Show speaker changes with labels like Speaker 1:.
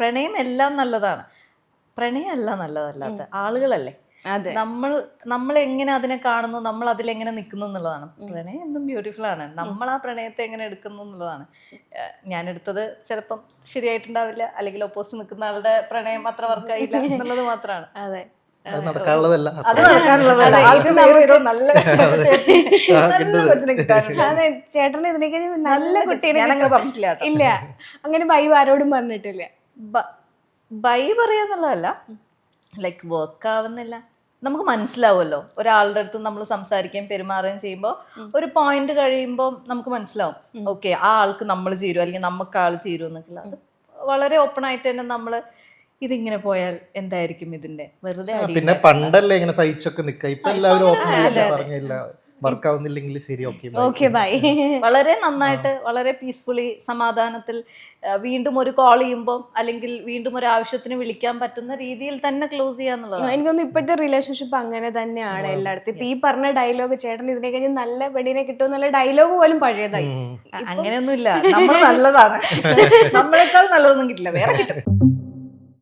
Speaker 1: പ്രണയം എല്ലാം നല്ലതാണ്, പ്രണയം എല്ലാം നല്ലതല്ലാത്ത ആളുകളല്ലേ. നമ്മൾ എങ്ങനെ അതിനെ കാണുന്നു, നമ്മൾ അതിലെങ്ങനെ നിൽക്കുന്നു എന്നുള്ളതാണ്. പ്രണയം എന്തും ബ്യൂട്ടിഫുൾ ആണ്, നമ്മൾ ആ പ്രണയത്തെ എങ്ങനെ എടുക്കുന്നു എന്നുള്ളതാണ്. ഞാൻ എടുത്തത് ചിലപ്പം ശരിയായിട്ടുണ്ടാവില്ല, അല്ലെങ്കിൽ ഒപ്പോസിറ്റ് നിൽക്കുന്ന ആളുടെ പ്രണയം അത്ര വർക്കായില്ല എന്നുള്ളത് മാത്രമാണ്.
Speaker 2: അതെ,
Speaker 3: അത് നടക്കാനുള്ളതല്ല.
Speaker 1: അത് നടക്കാനുള്ളതല്ല. ആൾക്ക് വേറെ ഏതോ നല്ല കൊച്ചിനെ കിട്ടാനുണ്ട്.
Speaker 2: അതെ, ചേട്ടന് ഇതിനേക്ക് നല്ല കുട്ടീനെ
Speaker 1: ഞാനങ്ങനെ പറഞ്ഞിട്ടില്ല കേട്ടോ.
Speaker 2: ഇല്ല, അങ്ങനെ ബൈ ആരോടും പറഞ്ഞിട്ടില്ല.
Speaker 1: ബൈ പറയാന്നുള്ളതല്ല, ലൈക്ക് വർക്ക് ആവുന്നില്ല. നമുക്ക് മനസ്സിലാവുമല്ലോ ഒരാളുടെ അടുത്ത് നമ്മൾ സംസാരിക്കുകയും പെരുമാറുകയും ചെയ്യുമ്പോൾ ഒരു പോയിന്റ് കഴിയുമ്പോൾ നമുക്ക് മനസ്സിലാവും, ഓക്കെ ആ ആൾക്ക് നമ്മൾ ചേരും അല്ലെങ്കിൽ നമുക്ക് ആൾ ചേരും എന്നൊക്കെ. അത് വളരെ ഓപ്പൺ ആയിട്ട് തന്നെ നമ്മൾ ഇതിങ്ങനെ പോയാൽ എന്തായിരിക്കും ഇതിന്റെ വെറുതെ
Speaker 3: പിന്നെ പണ്ടല്ലേ ഇങ്ങനെ സഹിച്ചൊക്കെ നിൽക്കുക, ഇപ്പൊ എല്ലാവരും ഓപ്പൺ ആയിട്ട് പറഞ്ഞില്ല, വർക്ക് ആവുന്നില്ലെങ്കിൽ ശരി,
Speaker 2: ഓക്കെ ബൈ.
Speaker 1: വളരെ നന്നായിട്ട് വളരെ പീസ്ഫുള്ളി സമാധാനത്തിൽ വീണ്ടും ഒരു കോൾ ചെയ്യുമ്പോൾ അല്ലെങ്കിൽ വീണ്ടും ഒരു ആവശ്യത്തിന് വിളിക്കാൻ പറ്റുന്ന രീതിയിൽ തന്നെ ക്ലോസ് ചെയ്യാന്നുള്ളതാണ്.
Speaker 2: എനിക്കൊന്നും ഇപ്പോഴത്തെ റിലേഷൻഷിപ്പ് അങ്ങനെ തന്നെയാണ് എല്ലായിടത്തും. ഇപ്പൊ ഈ പറഞ്ഞ ഡയലോഗ്, ചേട്ടൻ ഇതിനെ കഴിഞ്ഞ് നല്ല പെണ്ണിനെ കിട്ടും എന്നുള്ള ഡയലോഗ് പോലും പഴയതായി.
Speaker 1: അങ്ങനെയൊന്നുമില്ല, നമ്മൾ നല്ലതാണ്, നമ്മളെക്കാൾ നല്ലതൊന്നും കിട്ടില്ല, വേറെ കിട്ടും.